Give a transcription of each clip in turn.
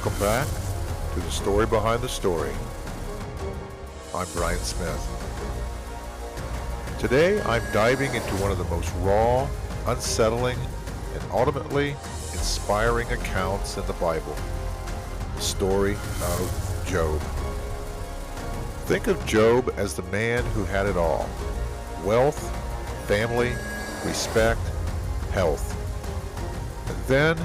Welcome back to the story behind the story. I'm Brian Smith. Today I'm diving into one of the most raw, unsettling, and ultimately inspiring accounts in the Bible, the story of Job. Think of Job as the man who had it all: wealth, family, respect, health. And then,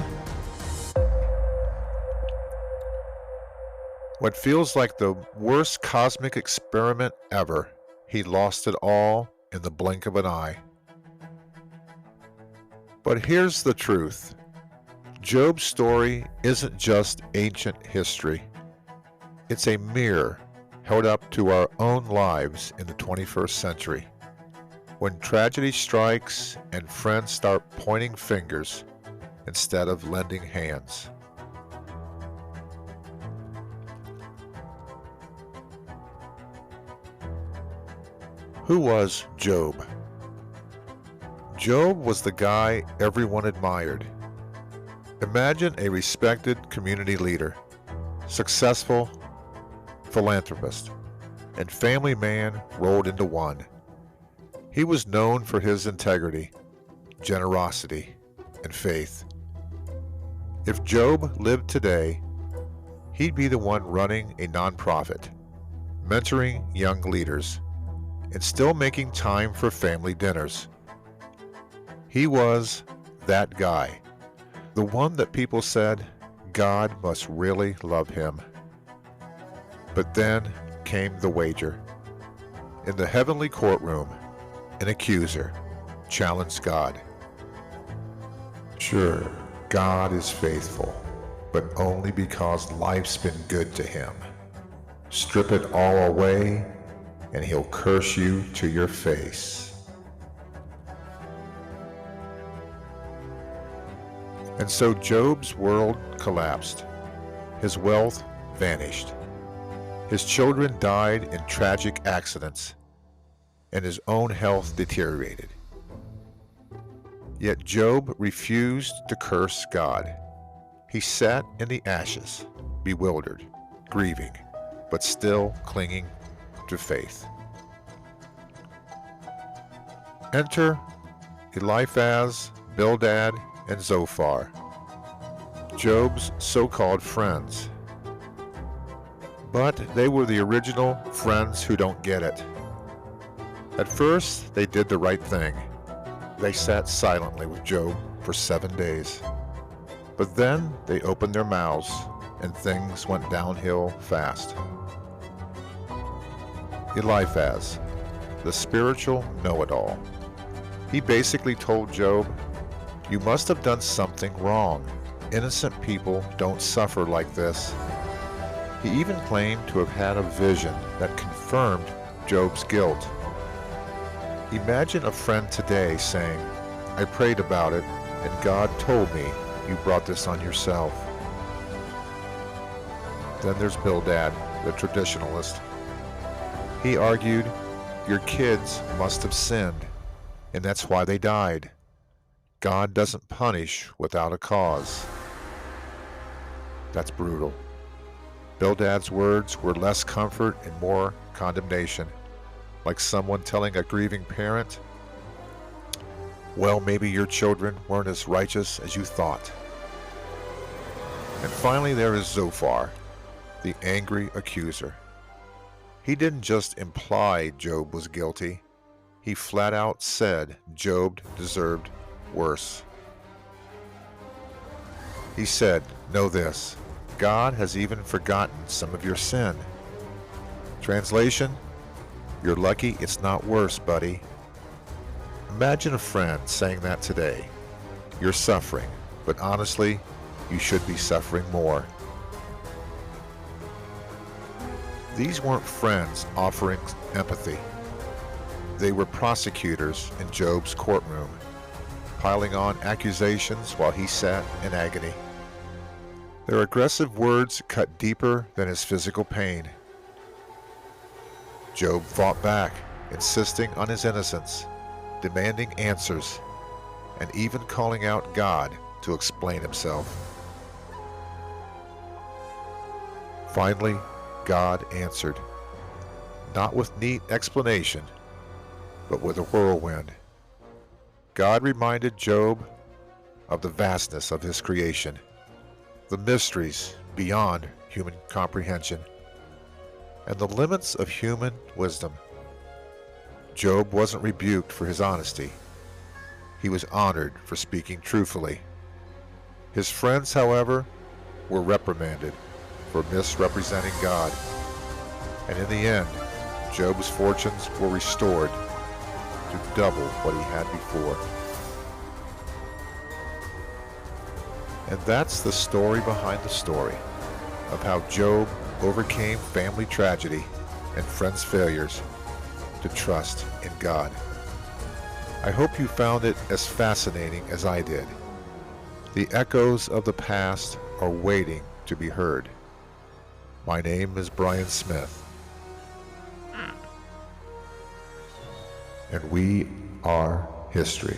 what feels like the worst cosmic experiment ever, he lost it all in the blink of an eye. But here's the truth. Job's story isn't just ancient history. It's a mirror held up to our own lives in the 21st century. When tragedy strikes and friends start pointing fingers instead of lending hands. Who was Job? Job was the guy everyone admired. Imagine a respected community leader, successful philanthropist, and family man rolled into one. He was known for his integrity, generosity, and faith. If Job lived today, he'd be the one running a nonprofit, mentoring young leaders, and still making time for family dinners. He was that guy, the one that people said, God must really love him. But then came the wager. In the heavenly courtroom, an accuser challenged God. Sure, God is faithful, but only because life's been good to him. Strip it all away, and he'll curse you to your face. And so Job's world collapsed. His wealth vanished. His children died in tragic accidents, and his own health deteriorated. Yet Job refused to curse God. He sat in the ashes, bewildered, grieving, but still clinging to faith. Enter Eliphaz, Bildad, and Zophar, Job's so-called friends. But they were the original friends who don't get it. At first, they did the right thing. They sat silently with Job for 7 days. But then they opened their mouths, and things went downhill fast. Eliphaz, the spiritual know-it-all. He basically told Job, "You must have done something wrong. Innocent people don't suffer like this." He even claimed to have had a vision that confirmed Job's guilt. Imagine a friend today saying, "I prayed about it, and God told me you brought this on yourself." Then there's Bildad, the traditionalist. He argued, "Your kids must have sinned, and that's why they died. God doesn't punish without a cause." That's brutal. Bildad's words were less comfort and more condemnation, like someone telling a grieving parent, "Well, maybe your children weren't as righteous as you thought." And finally there is Zophar, the angry accuser. He didn't just imply Job was guilty. He flat out said Job deserved worse. He said, "Know this, God has even forgotten some of your sin." Translation, "You're lucky it's not worse, buddy." Imagine a friend saying that today. You're suffering, but honestly, you should be suffering more. These weren't friends offering empathy. They were prosecutors in Job's courtroom, piling on accusations while he sat in agony. Their aggressive words cut deeper than his physical pain. Job fought back, insisting on his innocence, demanding answers, and even calling out God to explain himself. Finally, God answered, not with neat explanation, but with a whirlwind. God reminded Job of the vastness of his creation, the mysteries beyond human comprehension, and the limits of human wisdom. Job wasn't rebuked for his honesty. He was honored for speaking truthfully. His friends, however, were reprimanded for misrepresenting God, and in the end, Job's fortunes were restored to double what he had before. And that's the story behind the story of how Job overcame family tragedy and friends' failures to trust in God. I hope you found it as fascinating as I did. The echoes of the past are waiting to be heard. My name is Brian Smith, and we are history.